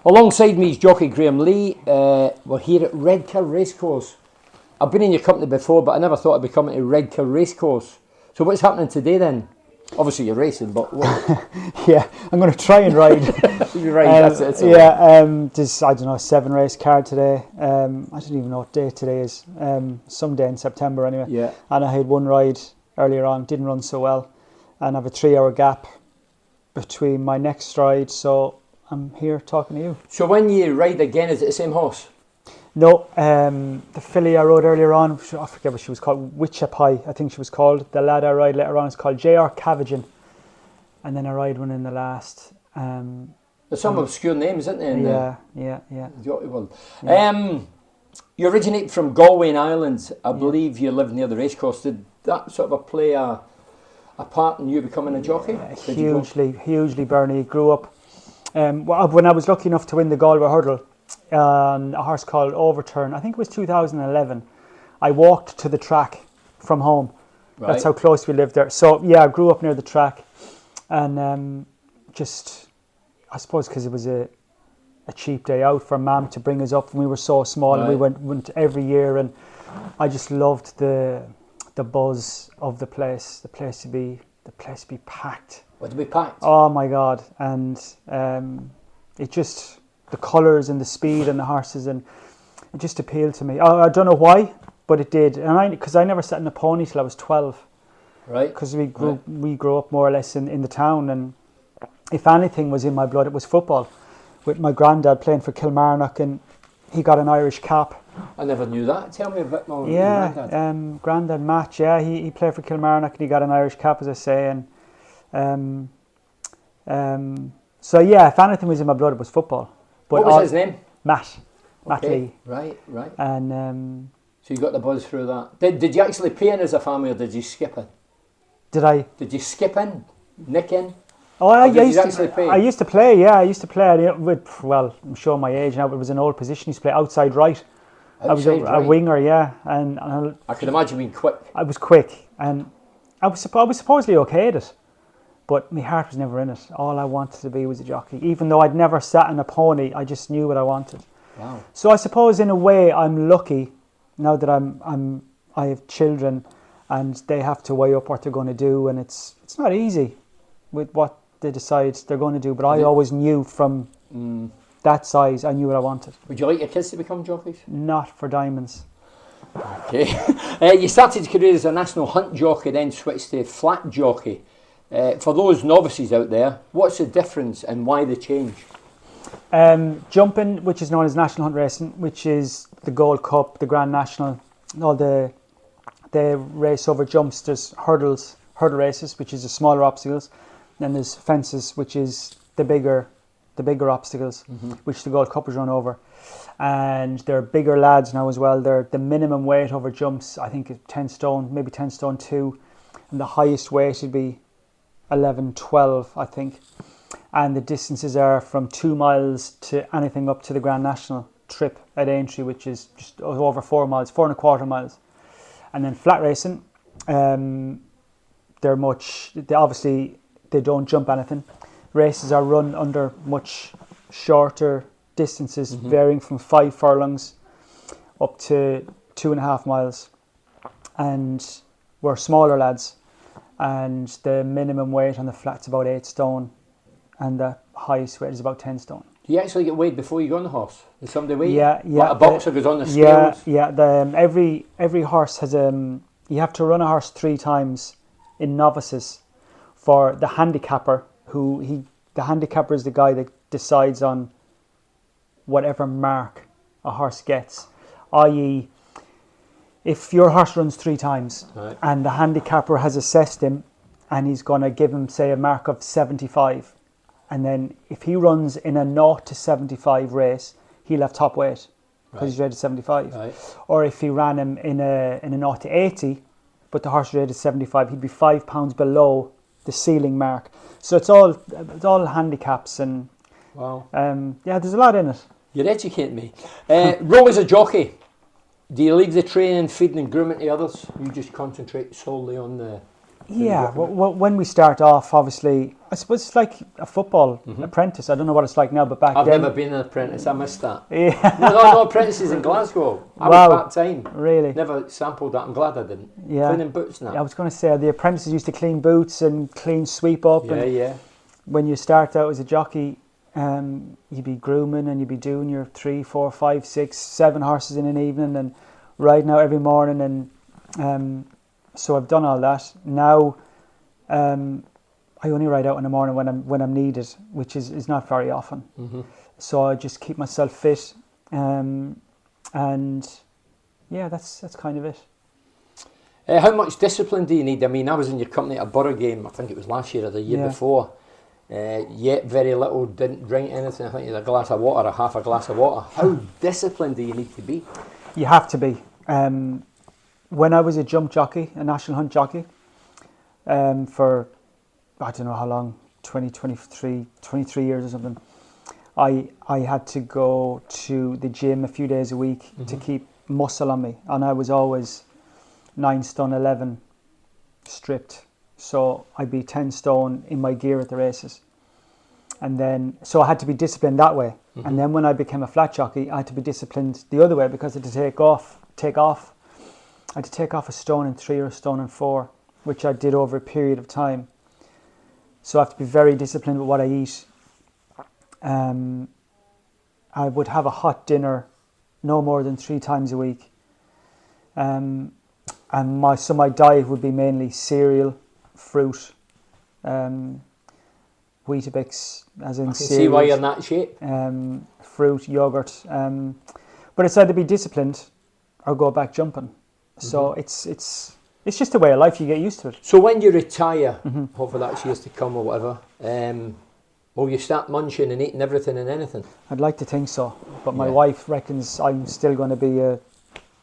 Alongside me is Jockey Graham Lee. We're here at Redcar Racecourse. I've been in your company before, but I never thought I'd be coming to Redcar Racecourse. So what's happening today then? Obviously you're racing, but what? Yeah, I'm going to try and ride. You're right, that's it. There's, I don't know, 7 race card today. I don't even know what day today is. Some day in September anyway. Yeah. And I had one ride earlier on, didn't run so well. And I have a 3-hour gap between my next ride, so I'm here talking to you. So when you ride again, is it the same horse? No, the filly I rode earlier on, I forget what she was called, Wichapai, I think she was called. The lad I ride later on is called J.R. Cavagen. And then I ride one in the last. There's some obscure names, isn't there? Yeah. Jockey world. You originate from Galway in Ireland. I believe you live near the racecourse. Did that sort of play a part in you becoming a jockey? Hugely, Bernie. Grew up. When I was lucky enough to win the Galway Hurdle, a horse called Overturn, I think it was 2011, I walked to the track from home. Right. That's how close we lived there. So yeah, I grew up near the track, and I suppose because it was a cheap day out for Mum to bring us up when we were so small. Right. And we went every year, and I just loved the buzz of the place. The place to be packed. What to be packed? Oh my God! And it just, the colours and the speed and the horses, and it just appealed to me. I don't know why, but it did. And because I never sat in a pony till I was 12. Right. Because we grew up more or less in the town, and if anything was in my blood, it was football. With my granddad playing for Kilmarnock, and he got an Irish cap. I never knew that. Tell me a bit more. Yeah, granddad Matt. Yeah, he played for Kilmarnock and he got an Irish cap, as I say. And so yeah, if anything was in my blood, it was football. But what was his name? Matt Lee. Right. And so you got the buzz through that. Did you actually play in as a family, or did you skip in? Did I? Did you skip in, nick in? Oh, I used to play. Yeah, I used to play. Well, I'm showing my age now, but it was an old position. I used to play outside right. I was a winger, yeah, and I could imagine being quick. I was quick, and I was supposedly okay at it, but my heart was never in it. All I wanted to be was a jockey. Even though I'd never sat in a pony, I just knew what I wanted. Wow. So I suppose in a way I'm lucky now that I have children, and they have to weigh up what they're going to do, and it's not easy with what they decide they're going to do. But I always knew from that size, I knew what I wanted. Would you like your kids to become jockeys? Not for diamonds. Okay. You started your career as a national hunt jockey, then switched to flat jockey. For those novices out there, what's the difference and why the change? Jumping, which is known as national hunt racing, which is the Gold Cup, the Grand National, all the race over jumps. There's hurdle races, which is the smaller obstacles. Then there's fences, which is the bigger obstacles, which the Gold Cup is run over. And they're bigger lads now as well. They're the minimum weight over jumps, I think, is 10 stone, maybe 10 stone 2. And the highest weight would be 11, 12, I think. And the distances are from 2 miles to anything up to the Grand National trip at Aintree, which is just over 4 miles, 4.25 miles. And then flat racing, they don't jump anything. Races are run under much shorter distances, varying from 5 furlongs up to 2.5 miles. And we're smaller lads, and the minimum weight on the flat's about 8 stone, and the highest weight is about 10 stone. Do you actually get weighed before you go on the horse? Does somebody weigh you? Yeah. Like a boxer goes on the scales? Yeah. Every horse has you have to run a horse 3 times in novices for the handicapper. The handicapper is the guy that decides on whatever mark a horse gets. I.e., if your horse runs 3 times, right, and the handicapper has assessed him and he's going to give him, say, a mark of 75, and then if he runs in a 0 to 75 race, he'll have top weight because he's rated 75. Right. Or if he ran him in a 0 to 80, but the horse is rated 75, he'd be 5 pounds below the ceiling mark. So it's all handicaps, and wow. There's a lot in it. You're educating me. Role as a jockey. Do you leave the training, feeding and grooming to others? You just concentrate solely on the Yeah, when we start off, obviously, I suppose it's like a football apprentice. I don't know what it's like now, but back I've then... never been an apprentice, I missed that. Yeah. No apprentices in Glasgow. I was Wow, part-time. really? Never sampled that, I'm glad I didn't. Yeah. Cleaning boots now. I was going to say, the apprentices used to clean boots and clean sweep up. Yeah, and yeah. when you start out as a jockey, you'd be grooming and you'd be doing your 3, 4, 5, 6, 7 horses in an evening and riding out every morning. And so I've done all that. Now I only ride out in the morning when I'm needed, which is not very often. So I just keep myself fit, and yeah, that's kind of it. How much discipline do you need? I mean, I was in your company at a Borough game, I think it was last year or the year before. Yet very little, didn't drink anything. I think you had a glass of water, or half a glass of water. How disciplined do you need to be? You have to be. When I was a jump jockey, a national hunt jockey, for I don't know how long, 23 years or something, I had to go to the gym a few days a week to keep muscle on me, and I was always 9 stone 11 stripped, so I'd be 10 stone in my gear at the races, and then so I had to be disciplined that way. And then when I became a flat jockey, I had to be disciplined the other way, because I had to take off. I had to take off a stone in 3 or a stone in 4, which I did over a period of time. So I have to be very disciplined with what I eat. I would have a hot dinner no more than 3 times a week. And my diet would be mainly cereal, fruit, Weetabix, as in I can cereals, see why you're in that shape. fruit, yogurt. But it's either be disciplined or go back jumping. So it's just a way of life. You get used to it. So when you retire, hopefully that's years to come or whatever, will you start munching and eating everything and anything? I'd like to think so, but my wife reckons I'm still going to be a...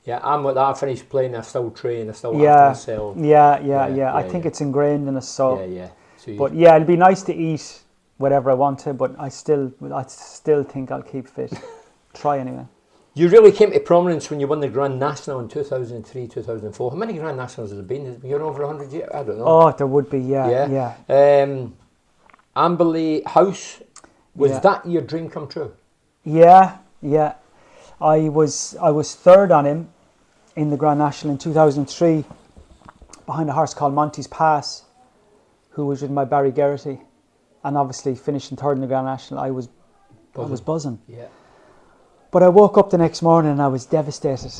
Yeah, I'm with that. I finished playing, I still train, I still have Yeah, myself. yeah. I think it's ingrained in us. So, Yeah. So but yeah, it'd be nice to eat whatever I want to, but I still think I'll keep fit. Try anyway. You really came to prominence when you won the Grand National in 2003, 2004. How many Grand Nationals has there been? You're over 100 years? I don't know. Oh, there would be, yeah. Amberley House, was that your dream come true? Yeah. I was third on him in the Grand National in 2003, behind a horse called Monty's Pass, who was ridden by Barry Geraghty, and obviously finishing third in the Grand National. I was buzzing. Yeah. But I woke up the next morning and I was devastated,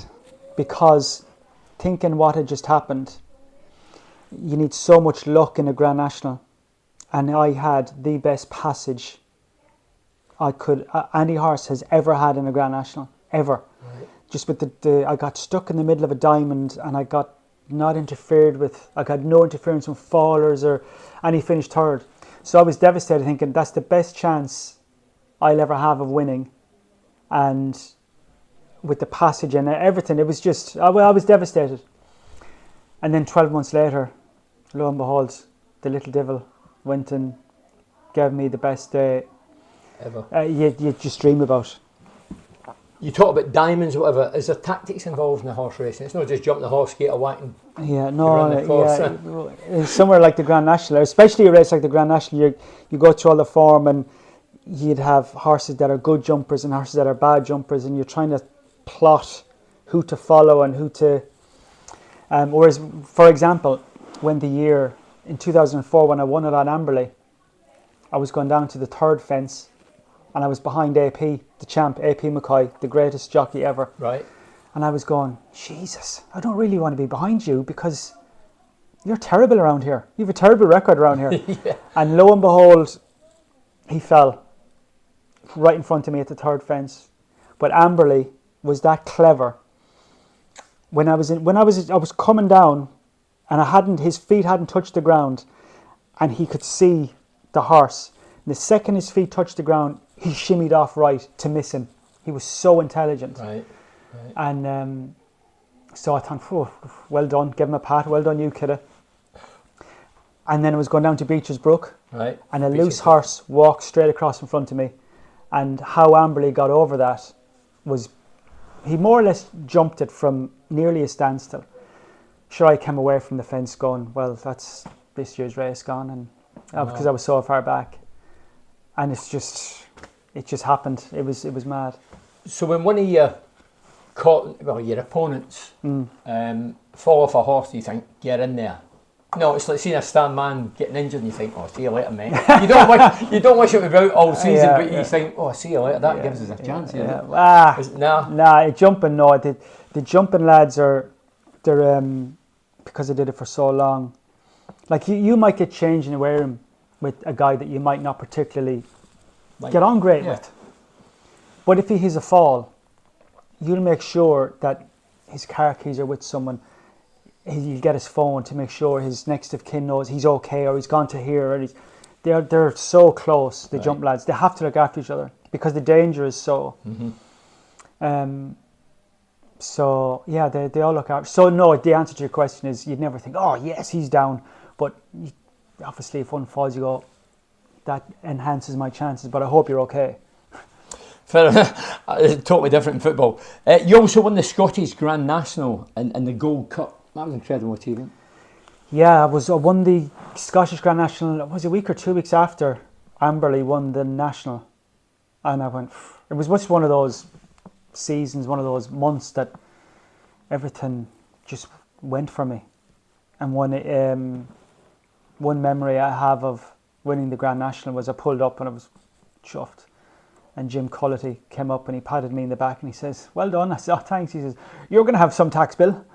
because thinking what had just happened, you need so much luck in a Grand National, and I had the best passage any horse has ever had in a Grand National, ever. Right. Just with I got stuck in the middle of a diamond, and I got not interfered with. I got no interference from fallers, and he finished third. So I was devastated, thinking that's the best chance I'll ever have of winning. And with the passage and everything, it was just, I was devastated. And then 12 months later, lo and behold, the little devil went and gave me the best day ever. You just dream about. You talk about diamonds or whatever. Is there tactics involved in the horse racing? It's not just jumping the horse, get a whack and run the course. Somewhere like the Grand National, especially a race like the Grand National, you go through all the form, and you'd have horses that are good jumpers and horses that are bad jumpers, and you're trying to plot who to follow and who to... whereas, for example, when the year in 2004, when I won it on Amberley, I was going down to the third fence, and I was behind AP, the champ, AP McCoy, the greatest jockey ever. Right. And I was going, Jesus, I don't really want to be behind you, because you're terrible around here. You have a terrible record around here. Yeah. And lo and behold, he fell right in front of me at the third fence. But Amberley was that clever. I was coming down, and his feet hadn't touched the ground, and he could see the horse. And the second his feet touched the ground, he shimmied off right to miss him. He was so intelligent. Right. And so I thought, well done, give him a pat, well done you, kidda. And then I was going down to Beecher's Brook, right, and a loose horse walked straight across in front of me. And how Amberley got over that was, he more or less jumped it from nearly a standstill. Sure, I came away from the fence going, well, that's this year's race gone, and because I was so far back, and it just happened. It was mad. So when one of your opponents fall off a horse, you think, get in there. No, it's like seeing a stand man getting injured and you think, oh, see you later, mate. You don't wish it would be out all season, but you think, oh, see you later, that gives us a chance. Jumping, no. The jumping lads they're because they did it for so long. Like you might get changed in a wearing with a guy that you might not particularly get on great with. But if he has a fall, you'll make sure that his car keys are with someone. He'll get his phone to make sure his next of kin knows he's okay, or he's gone to here, or they're so close. The jump lads, they have to look after each other because the danger is so. So yeah, they all look after. So no, the answer to your question is you'd never think, oh yes, he's down. But obviously, if one falls, you go, that enhances my chances. But I hope you're okay. Fair enough. Totally different in football. You also won the Scottish Grand National and the Gold Cup. That was an incredible achievement. Yeah, I won the Scottish Grand National. It was a week or 2 weeks after Amberley won the National, and I went. It was just one of those seasons, one of those months that everything just went for me. And one memory I have of winning the Grand National was I pulled up and I was chuffed. And Jim Cullity came up and he patted me in the back and he says, well done. I said, oh, thanks. He says, you're going to have some tax bill.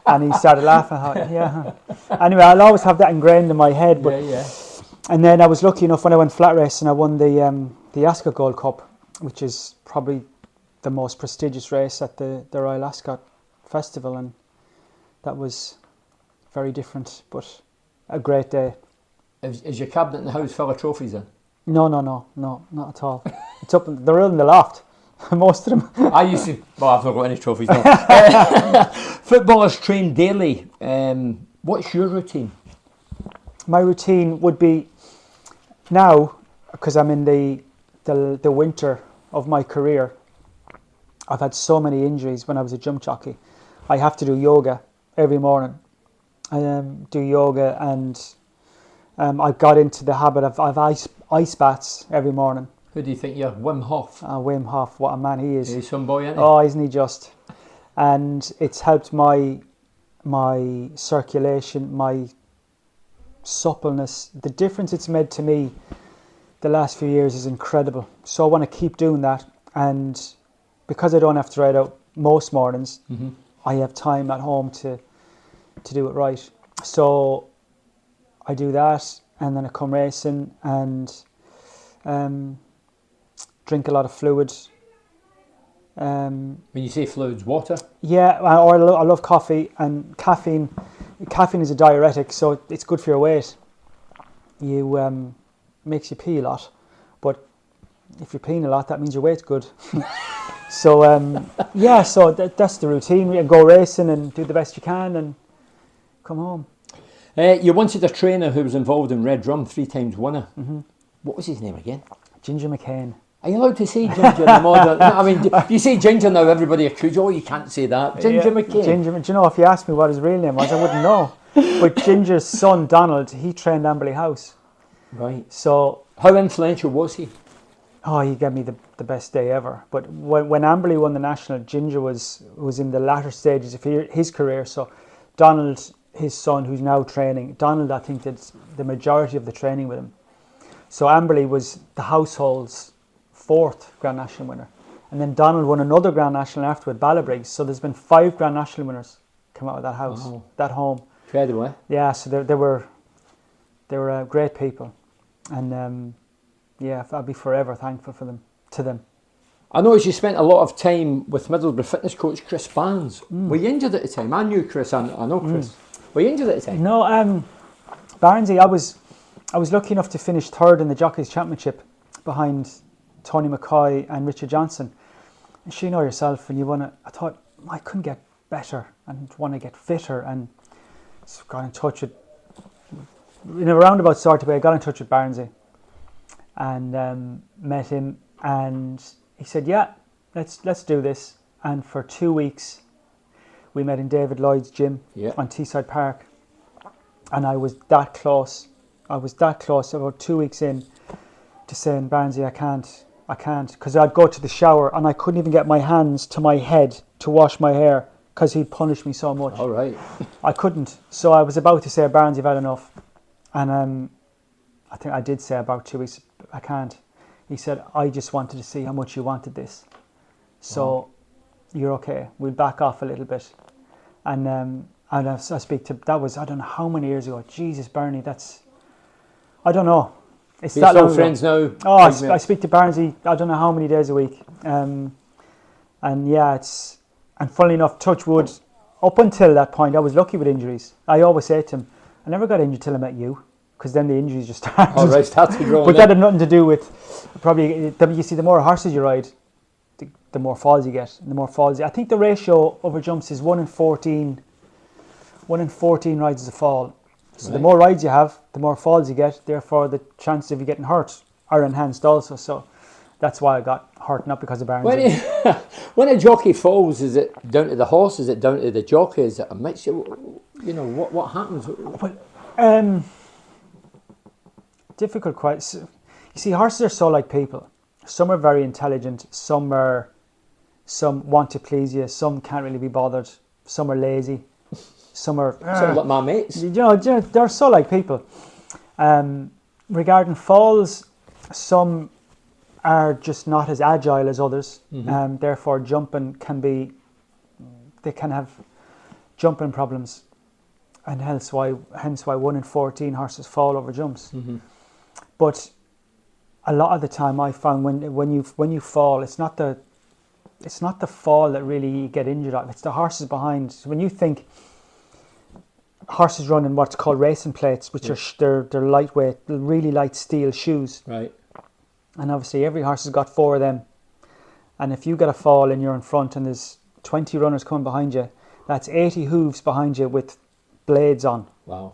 And he started laughing. I thought, yeah. Anyway, I'll always have that ingrained in my head. But, and then I was lucky enough when I went flat racing, I won the Ascot Gold Cup, which is probably the most prestigious race at the Royal Ascot Festival. And that was very different, but a great day. Is your cabinet in the house full of trophies then? No, not at all. It's up. They're in the loft. Most of them. I used to. Well, I've not got any trophies now. Footballers train daily. What's your routine? My routine would be now, because I'm in the winter of my career. I've had so many injuries when I was a jump jockey. I have to do yoga every morning. I do yoga, and I got into the habit of ice baths every morning. Who do you think you're? Wim Hof? Wim Hof, what a man he is. He's some boy, isn't he? Oh, isn't he just? And it's helped my circulation, my suppleness. The difference it's made to me the last few years is incredible. So I want to keep doing that. And because I don't have to ride out most mornings, I have time at home to do it right. So I do that, and then I come racing and drink a lot of fluids. When you say fluids, water? Yeah, or I love coffee, and caffeine. Caffeine is a diuretic, so it's good for your weight. You makes you pee a lot, but if you're peeing a lot, that means your weight's good. So so that's the routine. We go racing and do the best you can, and come home. You once had a trainer who was involved in Red Rum, 3 times winner. What was his name again? Ginger McCain. Are you allowed to say Ginger in the modern? I mean, if you say Ginger now, everybody accuses you. Oh, you can't say that. Ginger McCain. Ginger. Do you know, if you asked me what his real name was, I wouldn't know. But Ginger's son, Donald, he trained Amberley House. Right. So how influential was he? Oh, he gave me the best day ever. But when Amberley won the National, Ginger was in the latter stages of his career. So Donald, his son, who's now training, Donald, I think, did the majority of the training with him. So Amberley was the household's 4th Grand National winner. And then Donald won another Grand National after with Ballabriggs. So there's been 5 Grand National winners come out of that house, that home. Incredible, eh? Yeah, so they were great people. And I'll be forever thankful to them. I noticed you spent a lot of time with Middlesbrough fitness coach Chris Barnes. Were you injured at the time? I knew Chris, I know Chris. Were you injured at the time? No, Barnesy, I was lucky enough to finish 3rd in the Jockeys Championship behind Tony McCoy and Richard Johnson. And you know yourself, and I thought I couldn't get better and want to get fitter, and so got in touch with, in a roundabout sort of way, I got in touch with Barnesy and met him, and he said, yeah, let's do this. And for 2 weeks we met in David Lloyd's gym on Teesside Park, and I was that close. I was that close about 2 weeks in to saying, Barnesy, I can't, because I'd go to the shower and I couldn't even get my hands to my head to wash my hair because he'd punished me so much. All right. I couldn't. So I was about to say, Barnes, you've had enough. And I think I did say about 2 weeks, I can't. He said, I just wanted to see how much you wanted this. So you're okay. We'll back off a little bit. And I speak to, that was, I don't know how many years ago. Jesus, Barney, that's, I don't know. It's We're that still long friends ago. now. Oh, I speak to Barnesy, I don't know how many days a week. And yeah, and funnily enough, touch wood, up until that point, I was lucky with injuries. I always say to him, I never got injured till I met you, because then the injuries just started. All right, started growing. But that had nothing to do with, probably, you see, the more horses you ride, the more falls you get. The more falls, I think the ratio over jumps is 1 in 14. 1 in 14 rides is a fall. So the more rides you have, the more falls you get. Therefore, the chances of you getting hurt are enhanced also. So that's why I got hurt, not because of Barnes. When a jockey falls, is it down to the horse? Is it down to the jockey? Is it a mixture? You know, what happens? Well, difficult question. You see, horses are so like people. Some are very intelligent. Some want to please you. Some can't really be bothered. Some are lazy. Some are sort of like my mates. You know, they're so like people. Regarding falls, some are just not as agile as others. Therefore, jumping they can have jumping problems, and hence why 1 in 14 horses fall over jumps. But a lot of the time, I found when you fall, it's not the fall that really you get injured of. It's the horses behind. So when you think horses run in what's called racing plates, which are they're lightweight, really light steel shoes. Right. And obviously every horse has got 4 of them. And if you get a fall and you're in front and there's 20 runners coming behind you, that's 80 hooves behind you with blades on. Wow.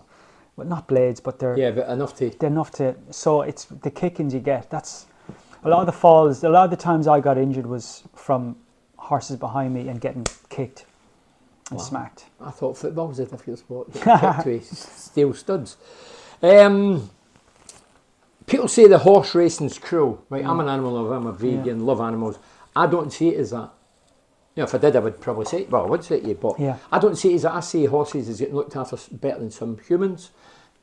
Well, not blades, but they're enough to. They're enough to. So it's the kickings you get. That's a lot of the falls. A lot of the times I got injured was from horses behind me and getting kicked and smacked. I thought football was a difficult sport. Kicked with steel studs. People say the horse racing's cruel. Right, I'm an animal lover. I'm a vegan. Love animals. I don't see it as that. You know, if I did, I would probably say it. Well, I would say it to you, but I don't see it as that. I see horses as getting looked after better than some humans,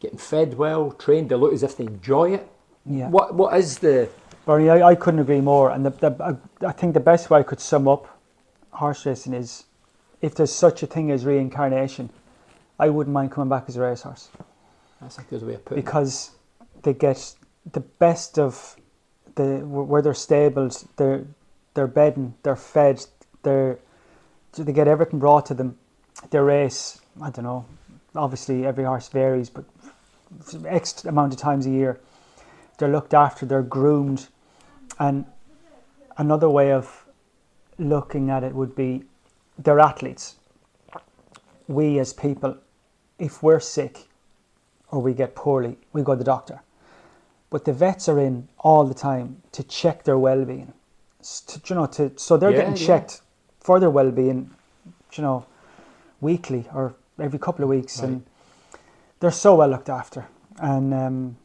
getting fed well, trained. They look as if they enjoy it. Yeah. What is the... Bernie, I couldn't agree more. And I think the best way I could sum up horse racing is, if there's such a thing as reincarnation, I wouldn't mind coming back as a racehorse. That's a good way of putting it. Because they get the best of where they're stabled, they're bedding, they're fed, they get everything brought to them. They race, I don't know, obviously every horse varies, but X amount of times a year. They're looked after, they're groomed. And another way of looking at it would be, they're athletes. We as people, if we're sick or we get poorly, we go to the doctor. But the vets are in all the time to check their well-being. So they're getting checked for their well-being, weekly or every couple of weeks. Right. And they're so well looked after. And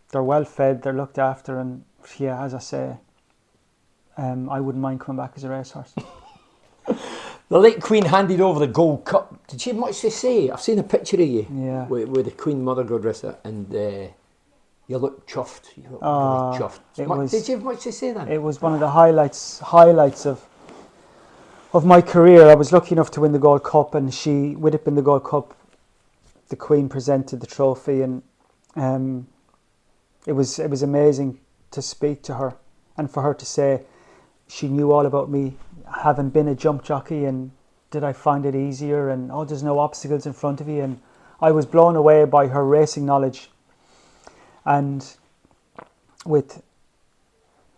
they're well fed, they're looked after. And yeah, as I say, I wouldn't mind coming back as a racehorse. The late Queen handed over the Gold Cup. Did she have much to say? I've seen a picture of you with the Queen Mother, God rest her, and you look chuffed. You look really chuffed. Did you have much to say then? It was one of the highlights of my career. I was lucky enough to win the Gold Cup, and with it being the Gold Cup, the Queen presented the trophy, and it was amazing to speak to her and for her to say she knew all about me, having been a jump jockey, and did I find it easier, and there's no obstacles in front of you. And I was blown away by her racing knowledge, and with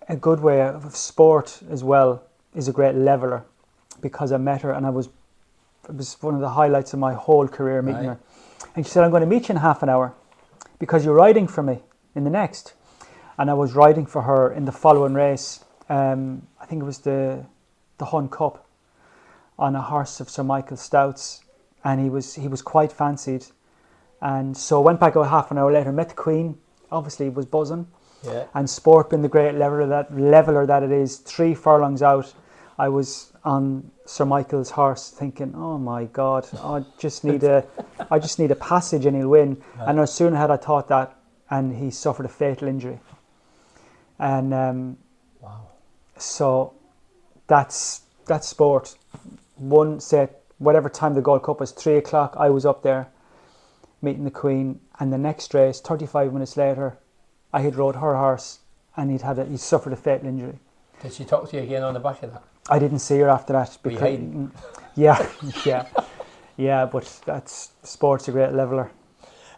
a good way of sport as well, is a great leveler, because I met her and it was one of the highlights of my whole career, meeting her. And she said, I'm going to meet you in half an hour because you're riding for me in the next. And I was riding for her in the following race. I think it was the Hun Cup, on a horse of Sir Michael Stout's, and he was quite fancied. And so I went back about half an hour later, met the Queen, obviously was buzzing. Yeah. And sport being the great leveler that it is, 3 furlongs out, I was on Sir Michael's horse thinking, oh my God, I just need a passage and he'll win. Right. And no sooner had I thought that, and he suffered a fatal injury. And Wow. so that's sport. One set, whatever time the Gold Cup was, 3 o'clock, I was up there meeting the Queen, and the next race, 35 minutes later, I had rode her horse, and he suffered a fatal injury. Did she talk to you again on the back of that? I didn't see her after that. Were you hiding? Yeah, but that's sport's a great leveler.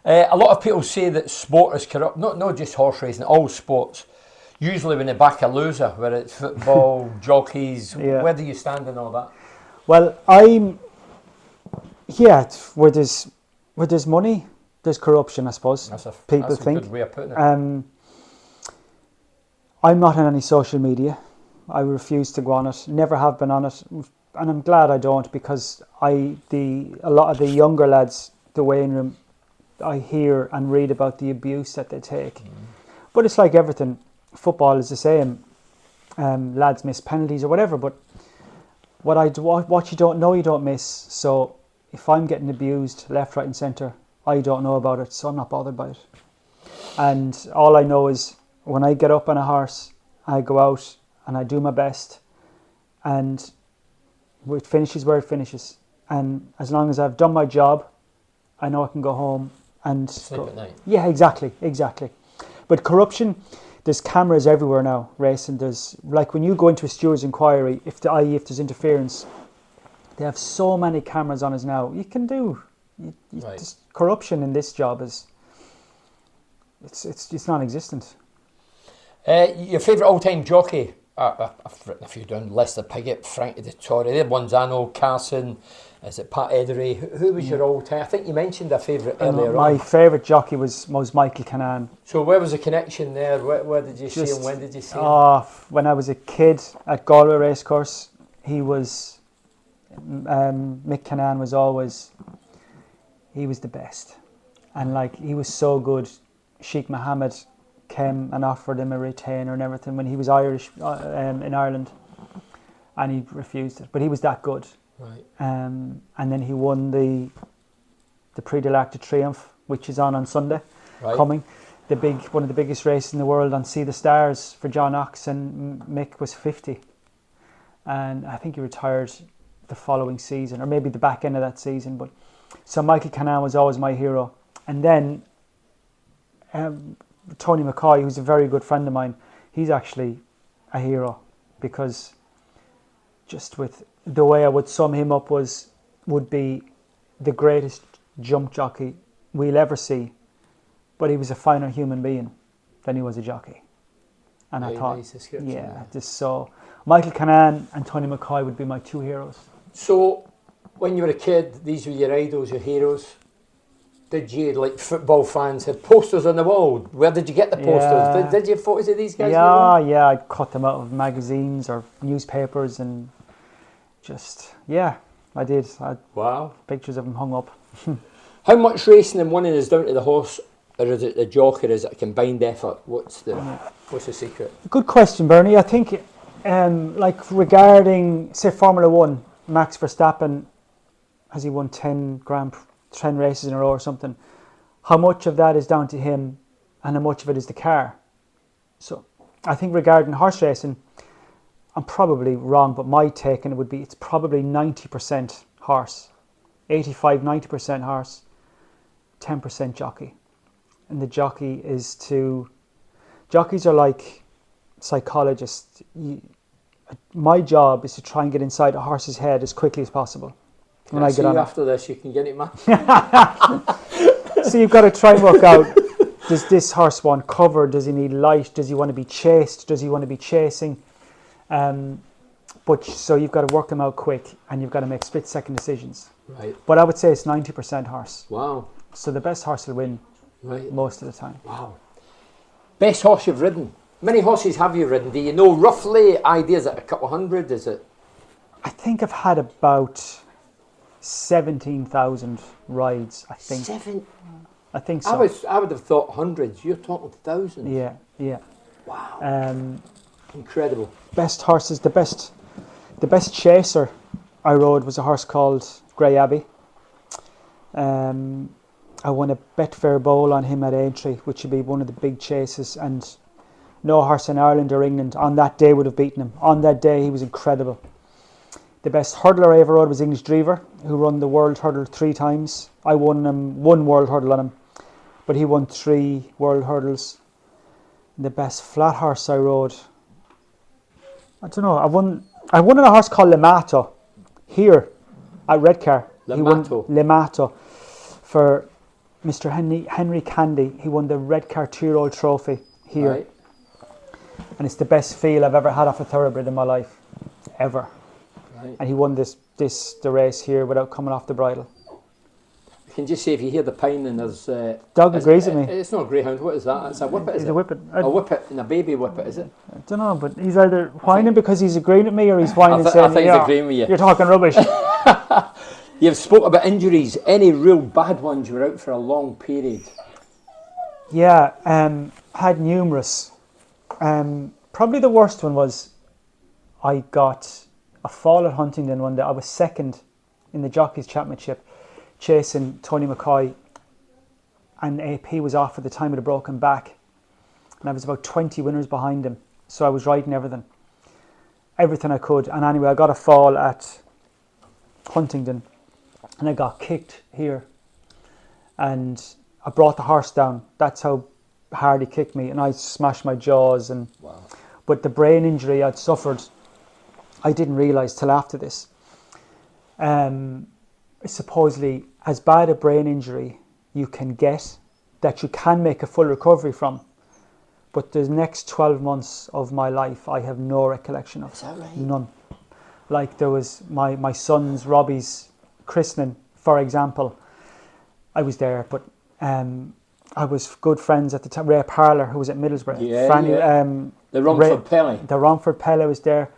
A lot of people say that sport is corrupt, not just horse racing, all sports. Usually when they back a loser, whether it's football, jockeys, Yeah. where do you stand in all that? Well, where there's money, there's corruption, I suppose. That's a think. good way of putting it. I'm not on any social media. I refuse to go on it. Never have been on it, and I'm glad I don't, because a lot of the younger lads, the weighing room, I hear and read about the abuse that they take. But it's like everything. Football is the same. Lads miss penalties or whatever, but what you don't know, you don't miss. So if I'm getting abused left, right, and centre, I don't know about it, so I'm not bothered by it. And all I know is when I get up on a horse, I go out and I do my best, and it finishes where it finishes. And as long as I've done my job, I know I can go home and Sleep at night. Yeah, exactly. But corruption, there's cameras everywhere now racing. There's, like, when you go into a steward's inquiry, if there's interference, they have so many cameras on us now. You can do Right. just corruption in this job is it's non-existent. Your favourite all-time jockey? I've written a few down. Lester Piggott, Frankie Dettori, they're ones I know. Carson, is it Pat Edery? Who was your all-time? I think you mentioned a favourite earlier on. My favourite jockey was Michael Canaan. So where was the connection there? Where did you see him? When did you see him? When I was a kid at Galway Racecourse, he was Mick Canaan was always, he was the best, and like, he was so good. Sheikh Mohammed came and offered him a retainer and everything when he was Irish in Ireland, and he refused it, but he was that good. Right. And then he won the Prix de l'Arc de Triomphe, which is on Sunday. Right. Coming, one of the biggest races in the world on See the Stars for John Knox, and Mick was 50, and I think he retired the following season, or maybe the back end of that season. But so Michael Canaan was always my hero. And then Tony McCoy, who's a very good friend of mine, he's actually a hero, because just with the way I would sum him up would be the greatest jump jockey we'll ever see, but he was a finer human being than he was a jockey. And I thought, just so Michael Canaan and Tony McCoy would be my two heroes. So, when you were a kid, these were your idols, your heroes. Did you, like football fans, have posters on the wall? Where did you get the posters? Yeah. Did you have photos of these guys? Yeah, I'd cut them out of magazines or newspapers, and just, I did. Wow. Pictures of them hung up. How much racing and winning is down to the horse, or is it the jockey, or is it a combined effort? What's the secret? Good question, Bernie. I think, like regarding, say, Formula 1, Max Verstappen, has he won 10 races in a row or something? How much of that is down to him, and how much of it is the car? So I think regarding horse racing, I'm probably wrong, but my take on it would be it's probably 90% horse, 85-90% horse, 10% jockey. And the jockeys are like psychologists. My job is to try and get inside a horse's head as quickly as possible. When I get on after this, you can get it, man. So you've got to try and work out, does this horse want cover? Does he need light? Does he want to be chased? Does he want to be chasing? So you've got to work them out quick, and you've got to make split-second decisions. Right. But I would say it's 90% horse. Wow. So the best horse will win most of the time. Wow. Best horse you've ridden? How many horses have you ridden? Do you know roughly ideas? Is it a couple hundred? Is it? I think I've had about 17,000 rides, I think. I think so. I would have thought hundreds. You're talking thousands. Yeah, yeah. Wow. Incredible. Best horses, the best chaser I rode was a horse called Grey Abbey. I won a Betfair Bowl on him at Aintree, which would be one of the big chases, and no horse in Ireland or England on that day would have beaten him. On that day, he was incredible. The best hurdler I ever rode was English Drever, who won the World Hurdle 3 times. I won one World Hurdle on him, but he won 3 World Hurdles. The best flat horse I rode, I don't know. I won on a horse called Lemato here at Redcar. He won Lemato for Mr. Henry Candy. He won the Redcar 2-year-old trophy here. Right. And it's the best feel I've ever had off a thoroughbred in my life, ever. Right. And he won the race here without coming off the bridle. You can just say if you hear the pining, there's... Doug agrees with me. It's not a greyhound, what is that? It's a whippet, is it? He's a whippet. A whippet and a baby whippet, is it? I don't know, but he's either whining because he's agreeing with me or he's whining saying, I think he's agreeing with you. You're talking rubbish. You've spoke about injuries. Any real bad ones you were out for a long period? Yeah, had numerous. Probably the worst one was I got a fall at Huntingdon one day. I was second in the Jockeys Championship chasing Tony McCoy, and AP was off at the time with a broken back, and I was about 20 winners behind him, so I was riding everything I could. And anyway, I got a fall at Huntingdon and I got kicked here, and I brought the horse down. That's how hard he kicked me, and I smashed my jaws. And wow. But the brain injury I'd suffered, I didn't realise till after this. Supposedly as bad a brain injury you can get that you can make a full recovery from, but the next 12 months of my life I have no recollection of. Is that right? None. Like there was my son's Robbie's christening, for example. I was there, but I was good friends at the time. Ray Parler, who was at Middlesbrough. The Romford Pele. The Romford Pele was there.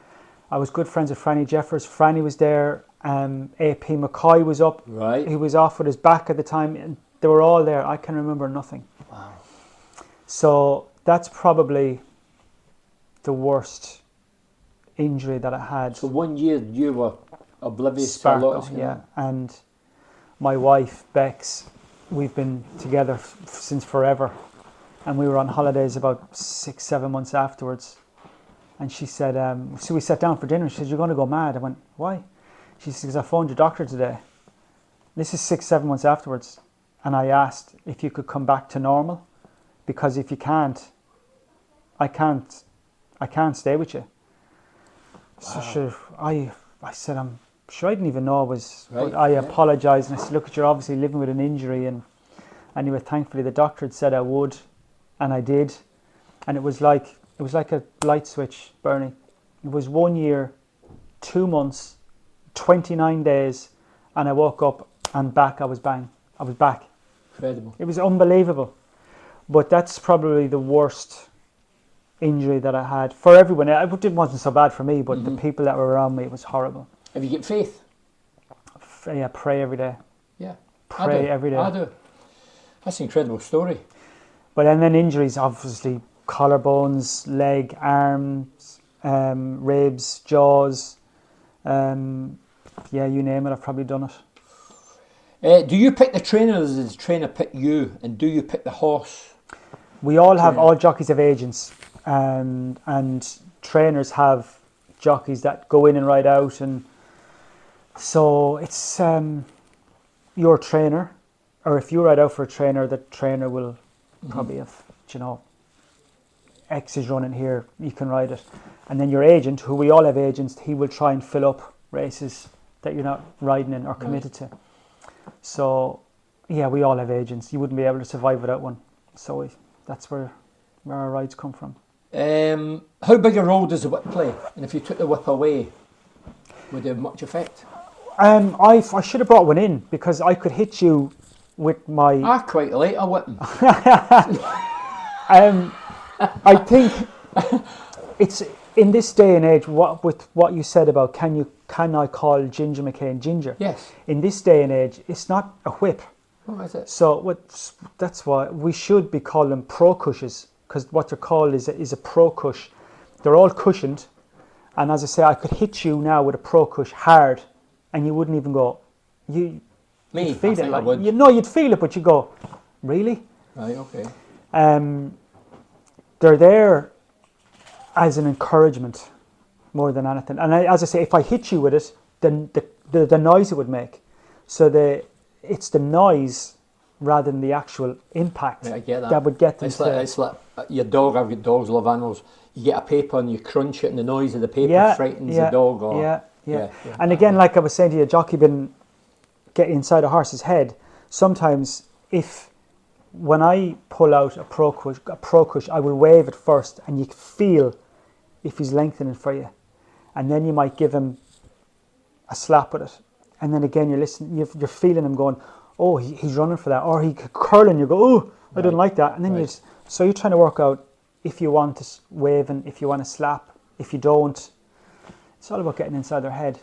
I was good friends with Franny Jeffers. Franny was there. AP McCoy was up. Right. He was off with his back at the time. And they were all there. I can remember nothing. Wow. So that's probably the worst injury that I had. So 1 year you were oblivious Sparkle, to a lot of yeah. And my wife, Bex, we've been together since forever. And we were on holidays about 6-7 months afterwards. And she said, so we sat down for dinner. She said, "You're going to go mad." I went, "Why?" She says, "I phoned your doctor today." This is 6-7 months afterwards. And I asked if you could come back to normal, because if you can't, I can't stay with you. Wow. So sure, I said, "I'm sure I didn't even know I was," right, but I apologised, and I said, "Look, you're obviously living with an injury." And anyway, thankfully the doctor had said I would, and I did. And it was like a light switch, Bernie. It was 1 year, 2 months, 29 days, and I woke up and back. I was back. Incredible. It was unbelievable. But that's probably the worst injury that I had for everyone. It wasn't so bad for me, but the people that were around me, it was horrible. Have you got faith? Yeah, pray every day. Yeah, pray every day. I do. That's an incredible story. But and then injuries, obviously, collarbones, leg, arms, ribs, jaws. Yeah, you name it, I've probably done it. Do you pick the trainer, or does the trainer pick you? And do you pick the horse? We all have, all jockeys have agents, and trainers have jockeys that go in and ride out, and so it's your trainer, or if you ride out for a trainer, the trainer will probably have, X is running here, you can ride it. And then your agent, who we all have agents, he will try and fill up races that you're not riding in or committed to. So, yeah, we all have agents. You wouldn't be able to survive without one. So that's where our rides come from. How big a role does the whip play? And if you took the whip away, would it have much effect? I should have brought one in, because I could hit you with my... I quite like a whip. I think it's in this day and age, with what you said about can I call Ginger McCain Ginger? Yes. In this day and age, it's not a whip. What is it? So that's why we should be calling them pro cushes, because what they're called is a pro cush. They're all cushioned, and as I say, I could hit you now with a pro cush hard, and you wouldn't even go. You'd feel I think it. I would. You'd feel it, but you go, really? Right, okay. They're there as an encouragement more than anything. And as I say, if I hit you with it, then the noise it would make. So it's the noise rather than the actual impact I get that. would get them. It's like your dog. I've got dogs, love animals. You get a paper and you crunch it, and the noise of the paper frightens the dog. Or, yeah. And again, like I was saying to you, Jockey been getting inside a horse's head. Sometimes when I pull out a pro cush, I will wave it first, and you can feel if he's lengthening for you, and then you might give him a slap with it, and then again you're listening, you're feeling him going, oh, he's running for that, or he could curl, and you go, oh, I didn't like that, and then you're trying to work out if you want to wave and if you want to slap. If you don't, it's all about getting inside their head.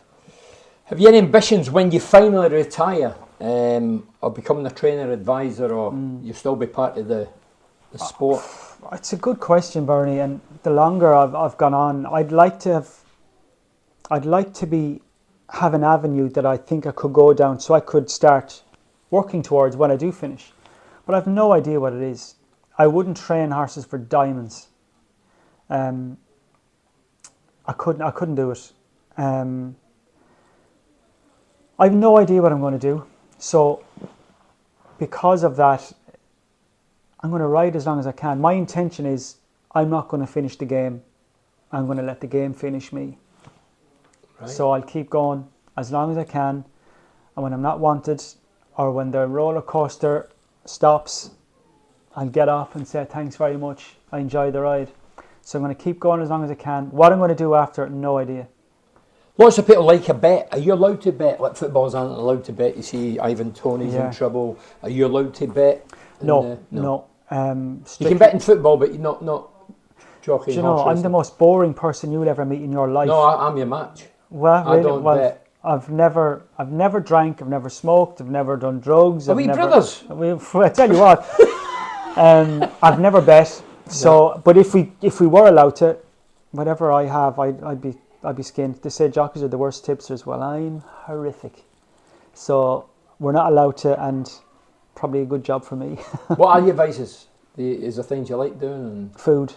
Have you any ambitions when you finally retire, or becoming a trainer, advisor, or you still be part of the sport? It's a good question, Bernie. And the longer I've gone on, I'd like to have an avenue that I think I could go down, so I could start working towards when I do finish. But I've no idea what it is. I wouldn't train horses for diamonds. I couldn't do it. I've no idea what I'm going to do. So because of that, I'm going to ride as long as I can. My intention is I'm not going to finish the game. I'm going to let the game finish me. Right. So I'll keep going as long as I can. And when I'm not wanted, or when the roller coaster stops, I'll get off and say thanks very much. I enjoyed the ride. So I'm going to keep going as long as I can. What I'm going to do after, no idea. Lots of people like a bet. Are you allowed to bet? Like footballers aren't allowed to bet. You see, Ivan Toney's in trouble. Are you allowed to bet? No. You can bet in football, but you're not jockeying. Do you know, I'm the most boring person you'll ever meet in your life. No, I'm your match. Well, I don't bet. I've never drank. I've never smoked. I've never done drugs. Are we brothers? I tell you what, I've never bet. So, but if we were allowed to, whatever I have, I'd be skinned. They say jockeys are the worst tipsters. Well, I'm horrific. So we're not allowed to, and probably a good job for me. What are your vices? Is there things you like doing? And food.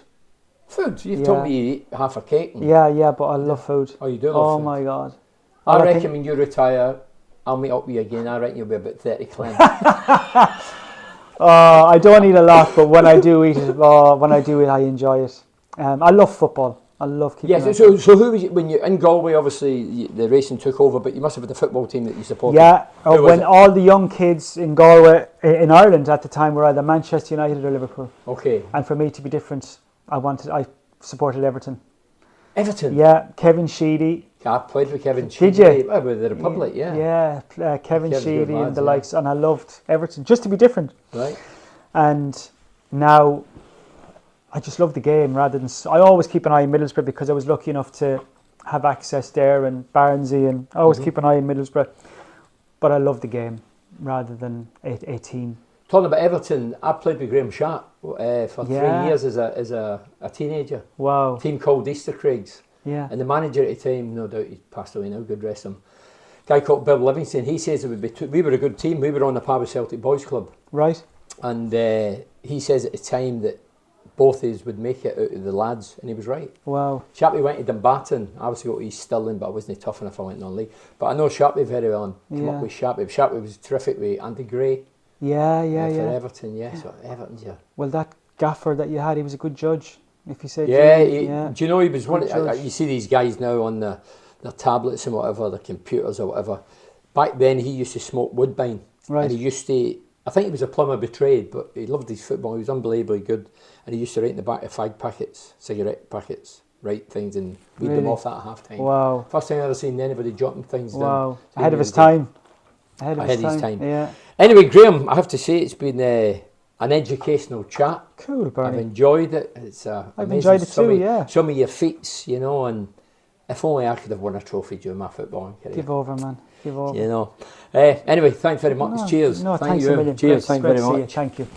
Food? You've told me you eat half a cake. Yeah, but I love food. Oh, you do love food? Oh my God. I reckon when you retire, I'll meet up with you again. I reckon you'll be about 30 clean. I don't eat a lot, but when I do eat it, I enjoy it. I love football. I love keeping. Yes. So who was you when you in Galway? Obviously, the racing took over, but you must have had the football team that you supported. Yeah. When all the young kids in Galway, in Ireland at the time, were either Manchester United or Liverpool. Okay. And for me to be different, I supported Everton. Everton. Yeah, Kevin Sheedy. I played with Kevin Sheedy. Did you? With the Republic, yeah. Yeah, Kevin Sheedy lads, and the likes, and I loved Everton just to be different. Right. And now I just love the game rather than. I always keep an eye in Middlesbrough because I was lucky enough to have access there, and Barnsley, and I always keep an eye in Middlesbrough. But I love the game rather than a team. Talking about Everton, I played with Graham Sharp for 3 years as a teenager. Wow. A team called Easter Craigs. Yeah. And the manager at the time, no doubt he passed away now, good rest him. A guy called Bill Livingston, he says it would be we were a good team. We were on the par with Celtic Boys Club. Right. And he says at the time that both of us would make it out of the lads, and he was right. Wow. Sharpie went to Dumbarton. I obviously got East Stirling, but I wasn't tough enough. I went non-league. But I know Sharpie very well, and come up with Sharpie. Sharpie was terrific with Andy Gray. Yeah. For Everton, So Everton's, Well, that gaffer that you had, he was a good judge. If you say, do you know he was one? You see these guys now on their tablets and whatever, their computers or whatever. Back then, he used to smoke Woodbine, right? And he used to. I think he was a plumber by trade, but he loved his football. He was unbelievably good, and he used to write in the back of fag packets, cigarette packets, write things and read them off at half time. Wow! First time I ever seen anybody jotting things down. Wow! Ahead of his time. Ahead of his time. Yeah. Anyway, Graham, I have to say it's been an educational chat. Cool, Bernie. I've enjoyed it. It's I've enjoyed it too. Some of your feats, and If only I could have won a trophy during my footballing career. Give over, man. Give over. You know. Anyway, thanks very much. No, Cheers. No, Thank thanks you. a million. Cheers. Great, Thanks great very to see you. much. Thank you.